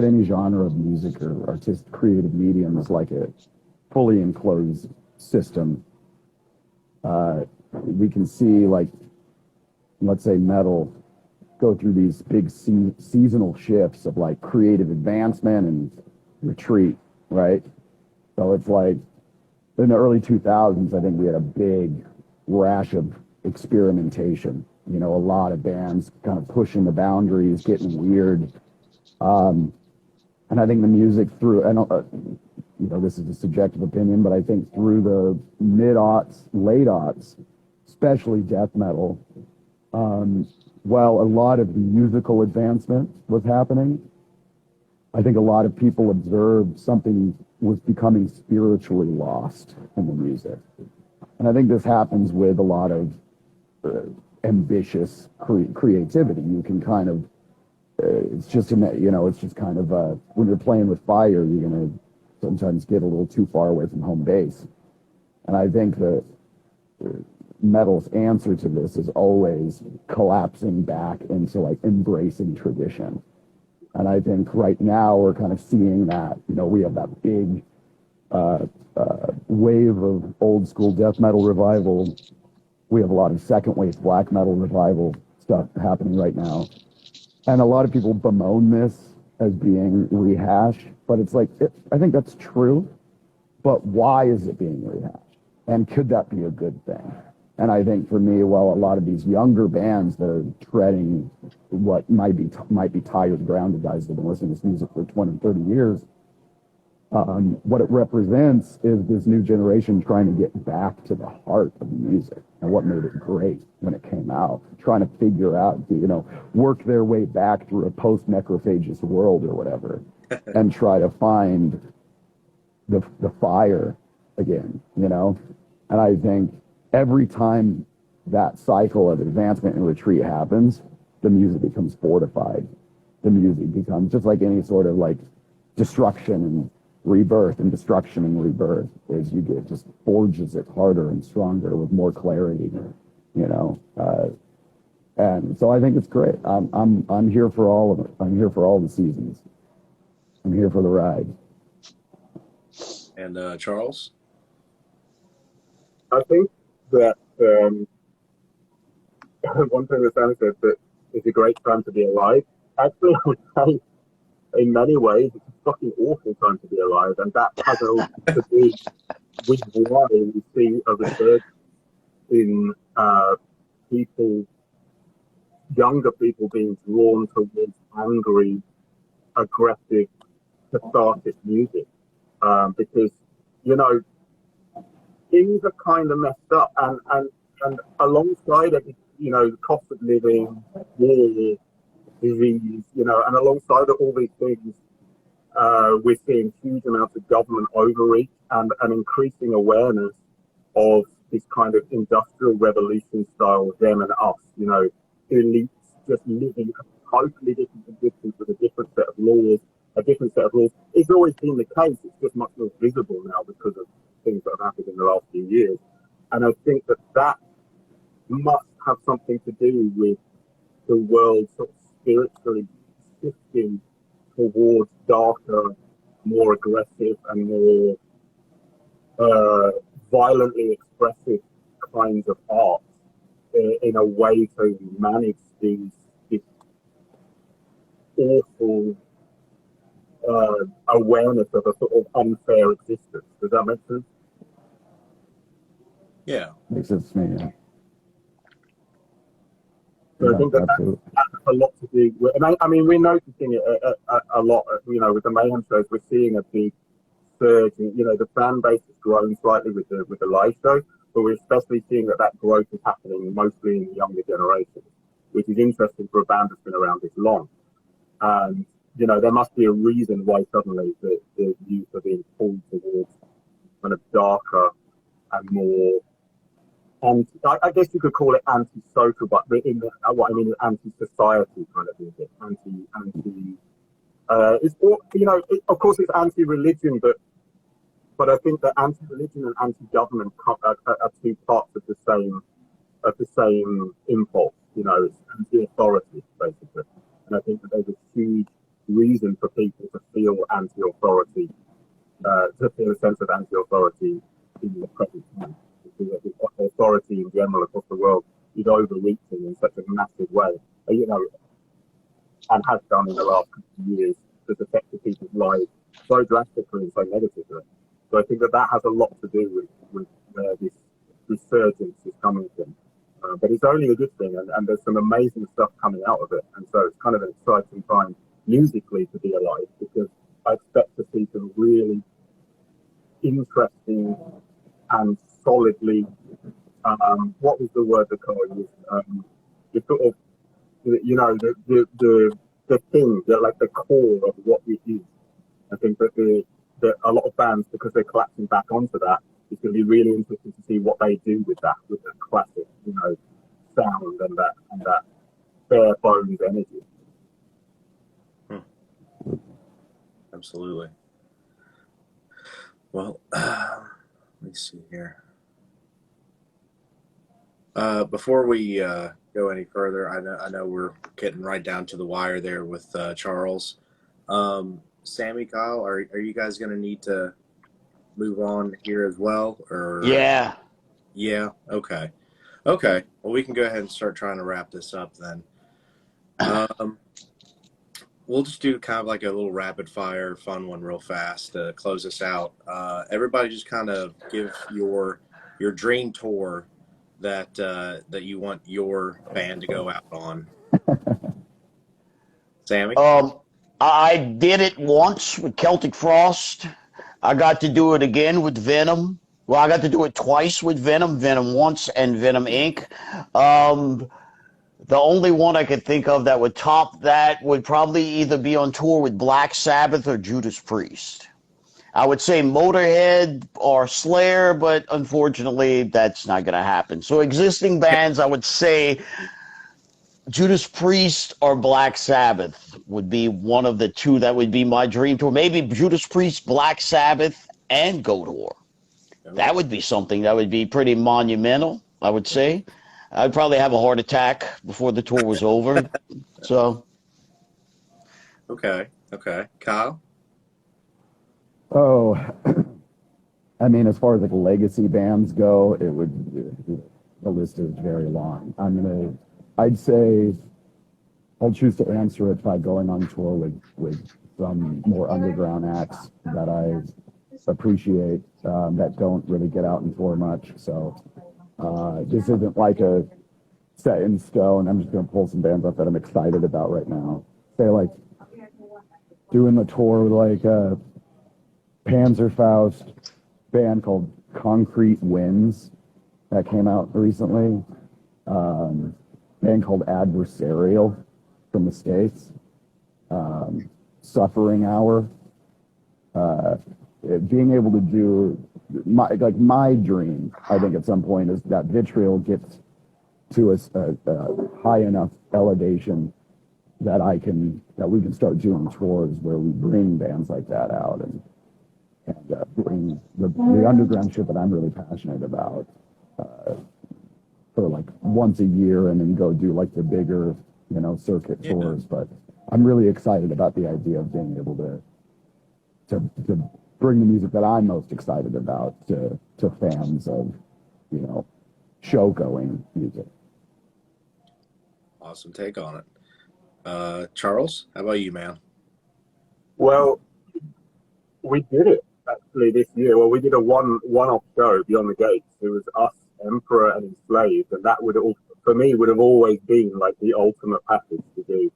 any genre of music or artistic creative medium as like a fully enclosed system, we can see, like, let's say metal go through these big seasonal shifts of like creative advancement and retreat, right? So it's like in the early 2000s, I think we had a big rash of experimentation. A lot of bands kind of pushing the boundaries, getting weird. And I think the music through, this is a subjective opinion, but I think through the mid-aughts, late-aughts, especially death metal, while a lot of musical advancement was happening, I think a lot of people observed something was becoming spiritually lost in the music. And I think this happens with a lot of ambitious creativity. You can kind of, it's just kind of, when you're playing with fire, you're going to sometimes get a little too far away from home base. And I think that metal's answer to this is always collapsing back into like embracing tradition. And I think right now we're kind of seeing that, we have that big wave of old school death metal revival. We have a lot of second wave black metal revival stuff happening right now. And a lot of people bemoan this as being rehashed, but it's like, I think that's true, but why is it being rehashed? And could that be a good thing? And I think for me, while a lot of these younger bands that are treading what might be tired ground to guys that have been listening to this music for 20, 30 years, what it represents is this new generation trying to get back to the heart of music and what made it great when it came out, trying to figure out, work their way back through a post-necrophagous world or whatever, and try to find the fire again, And I think every time that cycle of advancement and retreat happens, the music becomes fortified. The music becomes just like any sort of like destruction and rebirth, and destruction and rebirth as you get just forges it harder and stronger with more clarity, and so I think it's great. I'm here for all of it. I'm here for all the seasons. I'm here for the ride. And Charles? I think that one thing that Sammy said, that it's a great time to be alive. Actually, I would say in many ways it's a fucking awful time to be alive, and that has a lot to do with why we see a resurgence in younger people being drawn towards angry, aggressive, cathartic music, because things are kind of messed up, and alongside it, the cost of living, war, disease, and alongside of all these things, we're seeing huge amounts of government overreach and an increasing awareness of this kind of industrial revolution style them and us, elites just living a totally different existence with a different set of laws, It's always been the case. It's just much more visible now because of things that have happened in the last few years. And I think that must have something to do with the world sort of spiritually shifting towards darker, more aggressive, and more violently expressive kinds of art in a way to manage this awful awareness of a sort of unfair existence. Does that make sense? Yeah. Makes sense to me, yeah. So I think that has a lot to do with, and I mean, we're noticing it a lot, with the Mayhem shows. We're seeing a big surge in, the fan base has grown slightly with the live show, but we're especially seeing that growth is happening mostly in the younger generation, which is interesting for a band that's been around this long. And, there must be a reason why suddenly the youth are being pulled towards kind of darker and more, I guess you could call it anti-social, but what I mean is anti-society kind of music, it's all, of course it's anti-religion, but I think that anti-religion and anti-government are two parts of the same impulse. It's anti-authority basically, and I think that there's a huge reason for people to feel anti-authority, to feel a sense of anti-authority in the present time. Because the authority in general across the world is overreaching in such a massive way, and has done in the last couple of years, that's affected people's lives so drastically and so negatively. So I think that has a lot to do with where this resurgence is coming from. But it's only a good thing, and there's some amazing stuff coming out of it. And so it's kind of an exciting time musically to be alive, because I expect to see some really interesting and solidly, what was the word that Carl used? The sort of, the thing, like the core of what it is. I think that a lot of bands, because they're collapsing back onto that, it's going to be really interesting to see what they do with that classic, sound and that bare bones energy. Absolutely. Well, let me see here. Before we go any further, I know we're getting right down to the wire there with Charles. Sammy, Kyle, are you guys going to need to move on here as well? Or Yeah. Yeah. Okay. Well, we can go ahead and start trying to wrap this up then. We'll just do kind of like a little rapid fire fun one real fast to close us out. Everybody just kind of give your dream tour that you want your band to go out on. Sammy? I did it once with Celtic Frost. I got to do it again with Venom. Well, I got to do it twice with Venom once and Venom Inc. The only one I could think of that would top that would probably either be on tour with Black Sabbath or Judas Priest. I would say Motorhead or Slayer, but unfortunately that's not going to happen. So existing bands, I would say Judas Priest or Black Sabbath would be one of the two that would be my dream tour. Maybe Judas Priest, Black Sabbath, and Goatwhore. That would be something that would be pretty monumental, I would say. I'd probably have a heart attack before the tour was over. So. Okay. Kyle? Oh, I mean, as far as like legacy bands go, the list is very long. I'd say I'll choose to answer it by going on tour with some more underground acts that I appreciate, that don't really get out and tour much. So this isn't like a set in stone. I'm just going to pull some bands up that I'm excited about right now. Say like doing the tour with like Panzerfaust band called Concrete Winds that came out recently. Band called Adversarial from the States. Suffering Hour. Being able to do my dream, I think at some point, is that Vitriol gets to a high enough elevation that we can start doing tours where we bring bands like that out and bring the underground shit that I'm really passionate about for like once a year, and then go do like the bigger, circuit tours. But I'm really excited about the idea of being able to bring the music that I'm most excited about to fans of, show going music. Awesome take on it. Charles, how about you, man? Well, we did it actually this year. Well, we did a one-off show, Beyond the Gates. It was us, Emperor, and Enslaved, and that would have always been like the ultimate package to do.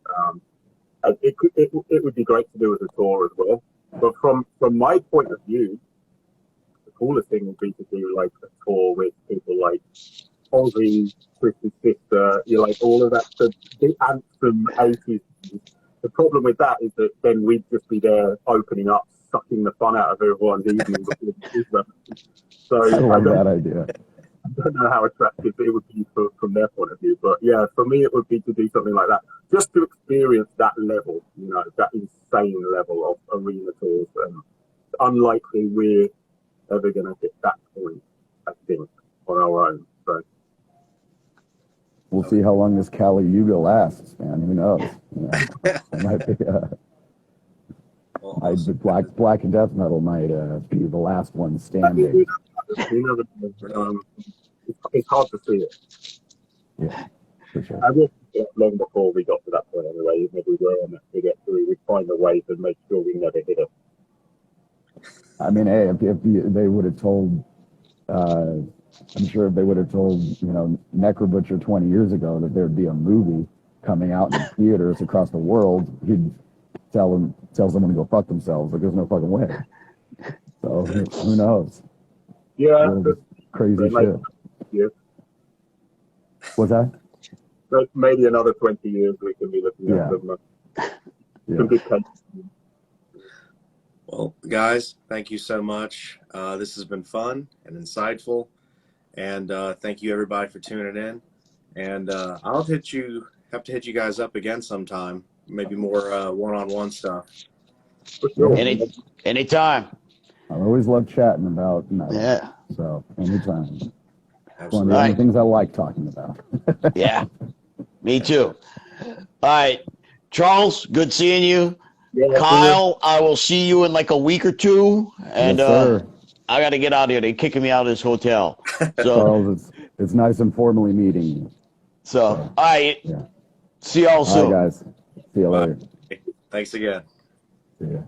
It would be great to do as a tour as well. But from my point of view, the coolest thing would be to do like a tour with people like Ozzy, Twisted Sister, like all of that, the anthem 80s. The problem with that is that then we'd just be there opening up, sucking the fun out of everyone's evening before the So I love that idea. I don't know how attractive it would be from their point of view, but yeah, for me it would be to do something like that, just to experience that level, that insane level of arena tours. And it's unlikely we're ever going to hit that point, I think, on our own. So we'll see how long this Kali Yuga lasts, man. Who knows? It might be, black and death metal might be the last one standing. It's hard to see it. Yeah, for sure. I wish long before we got to that point anyway, even if we were on that trajectory, we'd find a way to make sure we never hit it. I mean, hey, if they would have told, I'm sure if they would have told, Necro Butcher 20 years ago that there'd be a movie coming out in theaters across the world, he'd tell someone to go fuck themselves. Like, there's no fucking way. So who knows? Yeah, crazy shit. Yeah. What's that? So maybe another 20 years we can be looking at some big countries. Well, guys, thank you so much. This has been fun and insightful, and thank you everybody for tuning in. And I'll have to hit you guys up again sometime. Maybe more one-on-one stuff. For sure. Anytime. I always love chatting about metal. Yeah. So anytime. Absolutely. One of the things I like talking about. Yeah. Me too. All right. Charles, good seeing you. Yeah, Kyle, I will see you in like a week or two. And Yes, sir. I got to get out of here. They're kicking me out of this hotel. So, Charles, it's nice and formally meeting you. So, all right. Yeah. See y'all soon. All right, guys. See you later. Thanks again. See ya.